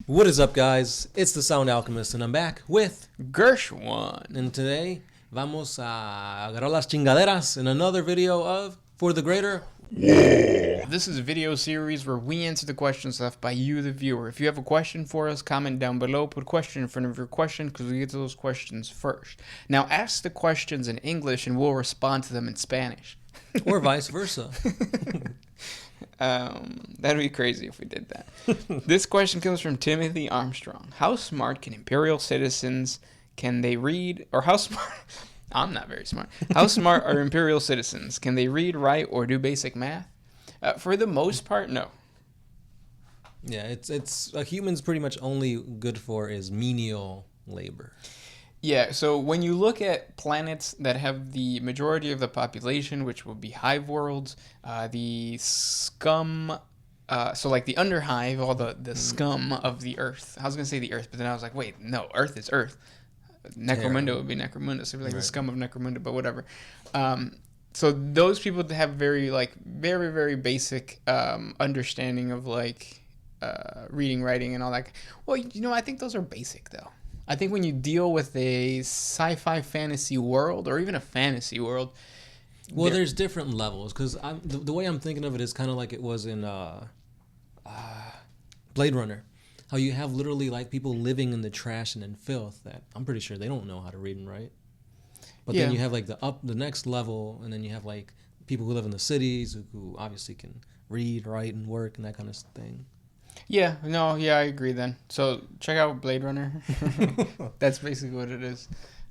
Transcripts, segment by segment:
What is up, guys? It's the Sound Alchemist, and I'm back with Gershwan. And today, vamos a agarrar las chingaderas in another video of For the Greater. This is a video series where we answer the questions left by you, the viewer. If you have a question for us, comment down below. Put a question in front of your question because we get to those questions first. Now, ask the questions in English and we'll respond to them in Spanish. Or vice versa. That'd be crazy if we did that. This question comes from Timothy Armstrong. How smart can Imperial citizens, can they read, or how smart, I'm not very smart. How smart are Imperial citizens? Can they read, write, or do basic math? For the most part, no. Yeah, it's a human's pretty much only good for is menial labor. Yeah, so when you look at planets that have the majority of the population, which will be hive worlds, the scum, so like the underhive, all the scum of the Earth. I was going to say the Earth, but then I was like, wait, no, Earth is Earth. Necromunda would be Necromunda, so it'd be like the scum of Necromunda, but whatever. So those people that have very, very basic understanding of, reading, writing, and all that. Well, I think those are basic, though. I think when you deal with a sci-fi fantasy world, or even a fantasy world... Well, there's different levels, because the way I'm thinking of it is kind of like it was in Blade Runner. How you have literally like people living in the trash and in filth that I'm pretty sure they don't know how to read and write. But then you have like the next level, and then you have like people who live in the cities who obviously can read, write, and work and that kind of thing. Yeah, I agree then. So check out Blade Runner. That's basically what it is.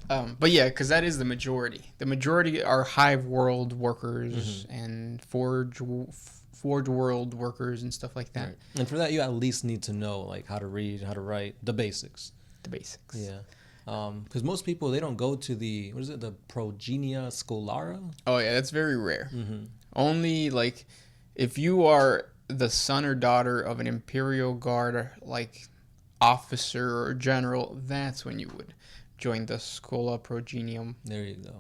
But yeah, because that is the majority. The majority are hive world workers and forge world workers and stuff like that. Right. And for that, you at least need to know like how to read, how to write, the basics. Yeah. Because most people, they don't go to the Progenia Scholara? Oh yeah, that's very rare. Only like if you are the son or daughter of an Imperial Guard officer or general, that's when you would join the Schola Progenium. There you go.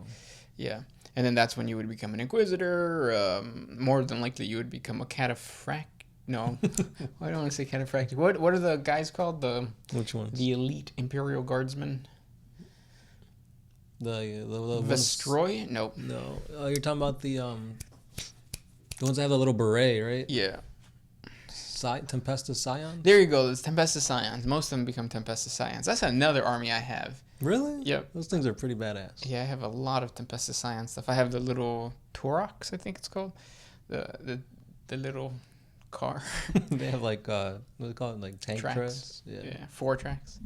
Yeah. And then that's when you would become an Inquisitor. More than likely you would become a Cataphract. No. I don't want to say Cataphractic. What are the guys called? Which ones? The elite Imperial Guardsmen. The Vestroy? Nope. No. You're talking about the ones that have the little beret, right? Yeah. Tempestus Scions? There you go. It's Tempestus Scions. Most of them become Tempestus Scions. That's another army I have. Really? Yep. Those things are pretty badass. Yeah, I have a lot of Tempestus Scion stuff. I have the little Torox, I think it's called. The little car. They have what do they call it? Like tank treads? Yeah, 4 tracks.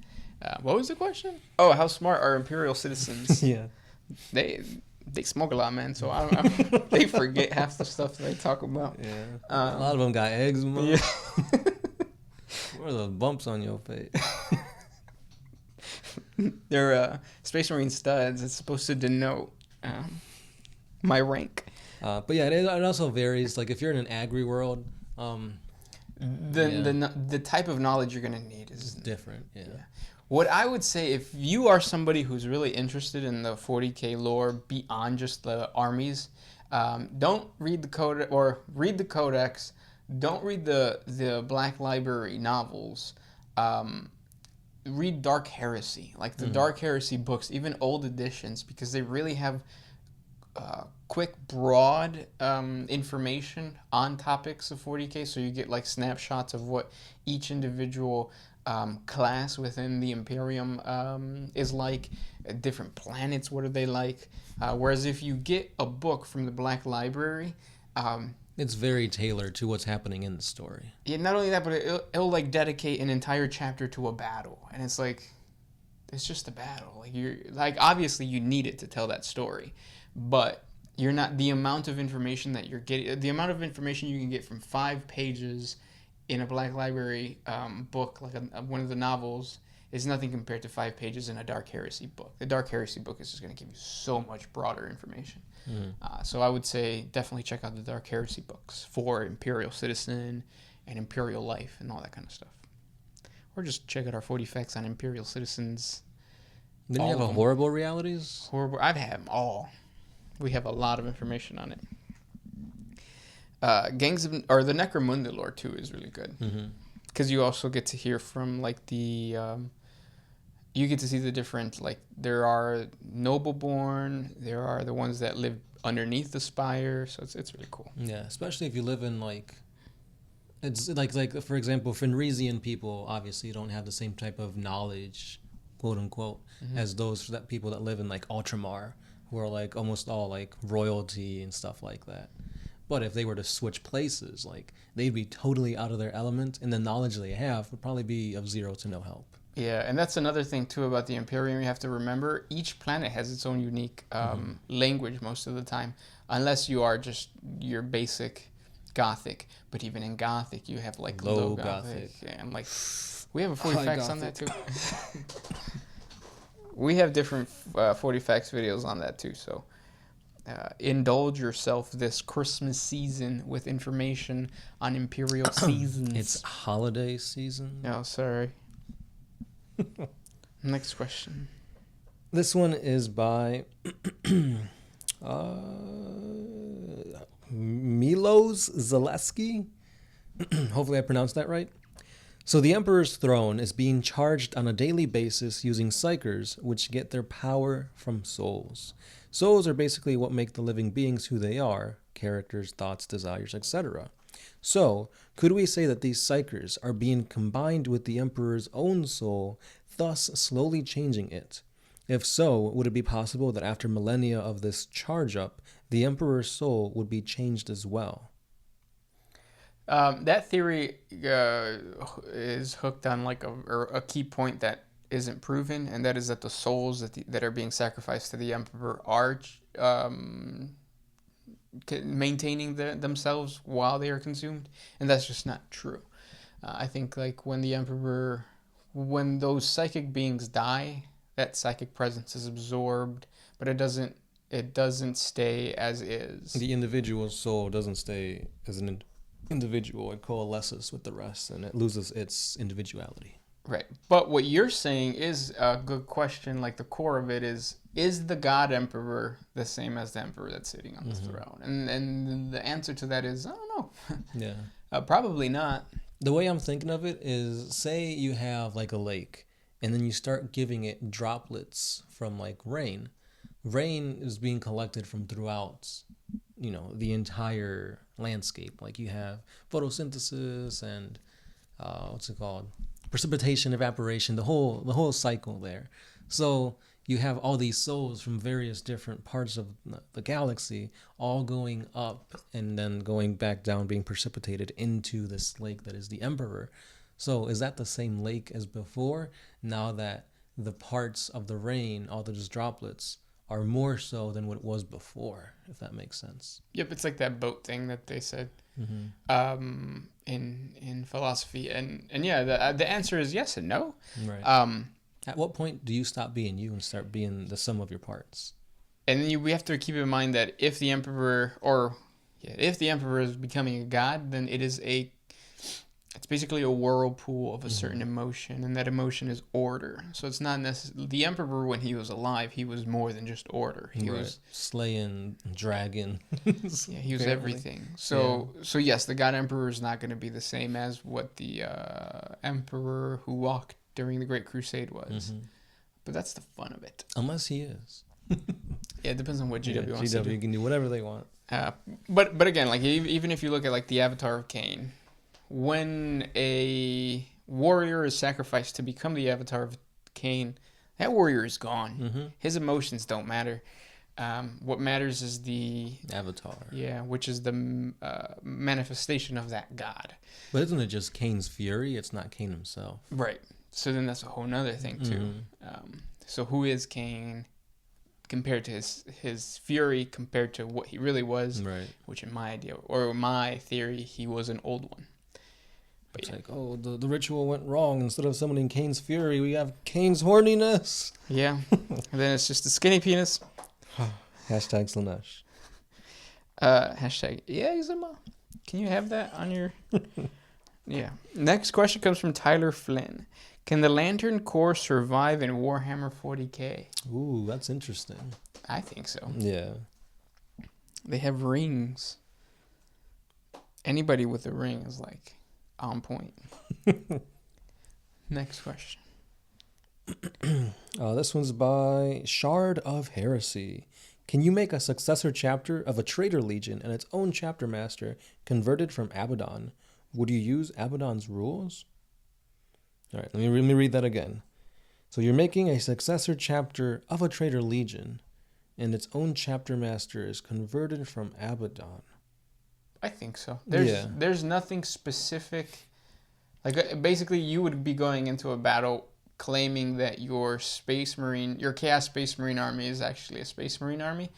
What was the question? Oh, how smart are Imperial citizens? Yeah. They smoke a lot, man, so I don't know. They forget half the stuff they talk about. Yeah. A lot of them got eczema. Yeah. What are those bumps on your face? They're Space Marine studs. It's supposed to denote my rank. But yeah, it also varies. Like if you're in an agri world, the type of knowledge you're gonna need is different. Yeah. What I would say, if you are somebody who's really interested in the 40K lore beyond just the armies, don't read the code or read the Codex. Don't read the Black Library novels. Read Dark Heresy, like the Dark Heresy books, even old editions, because they really have quick, broad information on topics of 40K. So you get like snapshots of what each individual class within the Imperium is like, different planets, what are they like? Whereas if you get a book from the Black Library, it's very tailored to what's happening in the story. Yeah, not only that, but it'll like dedicate an entire chapter to a battle, and it's like, it's just a battle. Like obviously you need it to tell that story, but you're not, the amount of information that you're getting, the amount of information you can get from 5 pages in a Black Library book, like one of the novels, is nothing compared to 5 pages in a Dark Heresy book. The Dark Heresy book is just going to give you so much broader information. So I would say definitely check out the Dark Heresy books for Imperial Citizen and Imperial Life and all that kind of stuff. Or just check out our 40 facts on Imperial Citizens. Then you have a Horrible Realities? Horrible. I've had them all. We have a lot of information on it. Gangs of, or the Necromunda lore too is really good. because you also get to hear from like the you get to see the different, like there are noble-born, there are the ones that live underneath the spire, so it's really cool. Yeah, especially if you live in like, it's like for example, Fenrisian people obviously don't have the same type of knowledge, quote unquote, as those that people that live in like Ultramar, who are like almost all like royalty and stuff like that. But if they were to switch places, like they'd be totally out of their element, and the knowledge they have would probably be of zero to no help. Yeah, and that's another thing too about the Imperium. You have to remember each planet has its own unique language most of the time, unless you are just your basic Gothic. But even in Gothic, you have like low Gothic. And like we have a 40 facts on that too. We have different 40 facts videos on that too. So indulge yourself this Christmas season with information on Imperial seasons. It's holiday season. Oh, sorry. Next question. This one is by Milos Zaleski. Hopefully I pronounced that right. So the Emperor's throne is being charged on a daily basis using psychers, which get their power from souls. Souls are basically what make the living beings who they are, characters, thoughts, desires, etc. So, could we say that these psychers are being combined with the Emperor's own soul, thus slowly changing it? If so, would it be possible that after millennia of this charge-up, the Emperor's soul would be changed as well? That theory is hooked on like a key point that isn't proven, and that is that the souls that are being sacrificed to the Emperor are maintaining themselves while they are consumed, and that's just not true. I think like when those psychic beings die, that psychic presence is absorbed, but it doesn't stay as is. The individual soul doesn't stay as an individual. It coalesces with the rest, and it loses its individuality. Right. But what you're saying is a good question. Like the core of it is the God Emperor the same as the Emperor that's sitting on the throne? And the answer to that is, I don't know. Yeah. Probably not. The way I'm thinking of it is, say you have like a lake, and then you start giving it droplets from like rain. Rain is being collected from throughout, the entire landscape. Like you have photosynthesis and precipitation, evaporation, the whole cycle there. So you have all these souls from various different parts of the galaxy all going up and then going back down, being precipitated into this lake that is the Emperor. So is that the same lake as before, now that the parts of the rain, all those droplets, are more so than what it was before, if that makes sense? Yep, it's like that boat thing that they said in philosophy, and yeah, the answer is yes and no. Right. At what point do you stop being you and start being the sum of your parts? And then we have to keep in mind that if the Emperor is becoming a god, then it's basically a whirlpool of a certain emotion, and that emotion is order. So it's not necessarily the Emperor when he was alive. He was more than just order. He was slaying dragon. Yeah, he was everything. So yes, the God Emperor is not going to be the same as what the Emperor who walked during the Great Crusade was. But that's the fun of it. Unless he is. Yeah, it depends on what GW wants to do. GW can do whatever they want. But again, like even if you look at like the Avatar of Cain, when a warrior is sacrificed to become the Avatar of Cain, that warrior is gone. His emotions don't matter. What matters is the Avatar. Yeah, which is the manifestation of that god. But isn't it just Cain's fury? It's not Cain himself. Right. So then that's a whole nother thing too. So who is Cain compared to his fury, compared to what he really was? Right. Which in my idea, or my theory, he was an old one. But it's like, the ritual went wrong. Instead of summoning Cain's fury, we have Cain's horniness. Yeah. And then it's just a skinny penis. Hashtag Slanesh. Hashtag, yeah, Exuma. Can you have that on your... Yeah. Next question comes from Tyler Flynn. Can the Lantern Corps survive in Warhammer 40K? Ooh, that's interesting. I think so. Yeah. They have rings. Anybody with a ring is like... on point. Next question. This one's by Shard of Heresy. Can you make a successor chapter of a traitor legion and its own chapter master converted from Abaddon? Would you use Abaddon's rules? All right, let me read that again. So you're making a successor chapter of a traitor legion, and its own chapter master is converted from Abaddon. I think so. There's nothing specific. Like basically, you would be going into a battle claiming that your Chaos Space Marine army is actually a Space Marine army,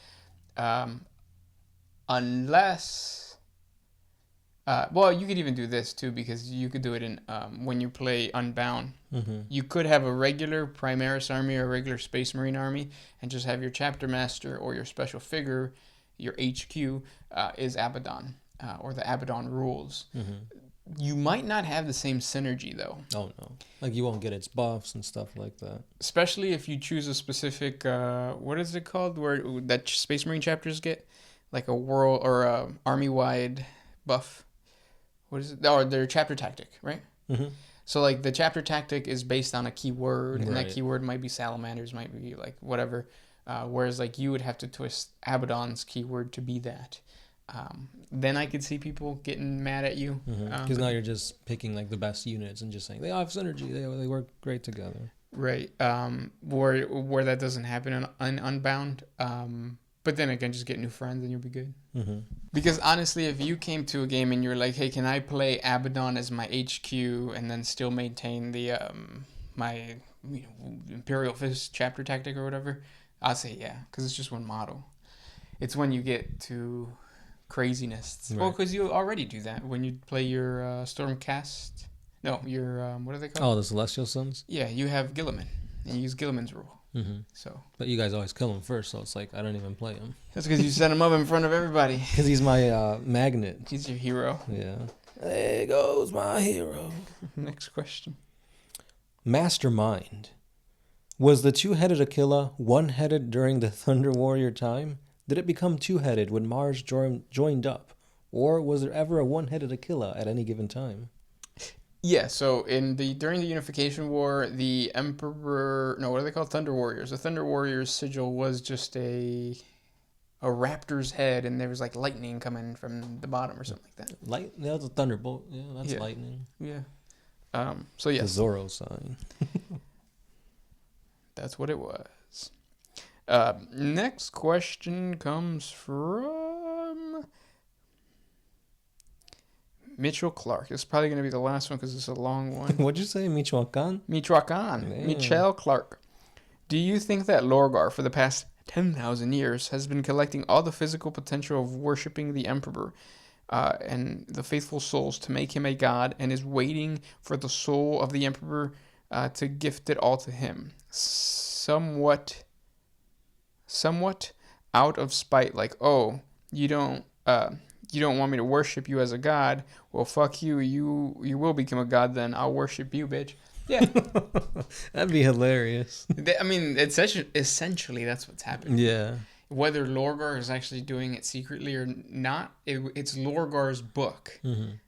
unless. Well, you could even do this too, because you could do it in when you play Unbound. Mm-hmm. You could have a regular Primaris army or a regular Space Marine army, and just have your chapter master or your special figure, your HQ, is Abaddon, or the Abaddon rules. Mm-hmm. You might not have the same synergy though. Oh no, like you won't get its buffs and stuff like that. Especially if you choose a specific, what is it called, where that Space Marine chapters get, like a world or a army-wide buff. What is it? Or their chapter tactic, right? Mm-hmm. So like the chapter tactic is based on a keyword, and that keyword might be salamanders, might be like whatever. Whereas like you would have to twist Abaddon's keyword to be that. Then I could see people getting mad at you. Because now you're just picking like the best units and just saying they all have synergy. They work great together. Right. Where that doesn't happen in Unbound. But then again, just get new friends and you'll be good. Mm-hmm. Because honestly, if you came to a game and you're like, hey, can I play Abaddon as my HQ and then still maintain the my Imperial Fist chapter tactic or whatever, I'll say yeah, because it's just one model. It's when you get to craziness. Right. Well, because you already do that when you play your Stormcast. No, your what are they called? Oh, the Celestial Sons? Yeah, you have Gilliman, and you use Gilliman's rule. Mm-hmm. So, but you guys always kill him first, so it's like I don't even play him. That's because you set him up in front of everybody. Because he's my magnet. He's your hero. Yeah. There goes my hero. Next question. Mastermind. Was the two-headed Aquila one-headed during the Thunder Warrior time? Did it become two-headed when Mars joined up? Or was there ever a one-headed Aquila at any given time? Yeah, so during the Unification War, the Emperor... No, what are they called? Thunder Warriors. The Thunder Warriors sigil was just a raptor's head, and there was like lightning coming from the bottom or something like that. Yeah, that's a thunderbolt. Yeah, that's lightning. Yeah. So yeah. The Zorro sign. That's what it was. Next question comes from Mitchell Clark. It's probably going to be the last one because it's a long one. What'd you say, Michoacan? Michoacan. Michelle Clark. Do you think that Lorgar, for the past 10,000 years, has been collecting all the physical potential of worshipping the Emperor and the faithful souls to make him a god, and is waiting for the soul of the Emperor to gift it all to him? Somewhat out of spite, like, oh, you don't want me to worship you as a god? Well, fuck you. You will become a god then. I'll worship you, bitch. Yeah. That'd be hilarious. I mean, essentially that's what's happening. Yeah. Whether Lorgar is actually doing it secretly or not, it's Lorgar's book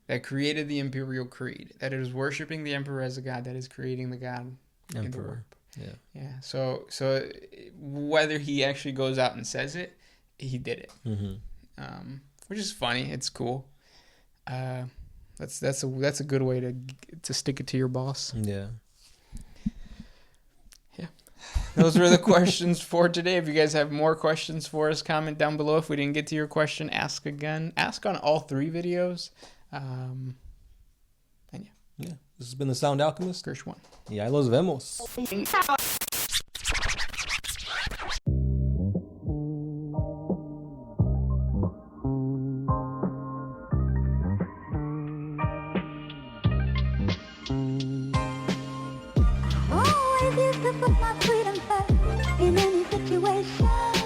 that created the Imperial Creed, that is worshiping the Emperor as a god, that is creating the god Emperor. In the world. Yeah. Yeah. So whether he actually goes out and says it, he did it. Mm-hmm. Which is funny. It's cool. That's a good way to stick it to your boss. Yeah. Yeah. Those were the questions for today. If you guys have more questions for us, comment down below. If we didn't get to your question, ask again. Ask on all 3 videos. And yeah. Yeah. This has been the Sound Alchemist. Gersh1. Y ahí los vemos. Always used to put my freedom first in any situation.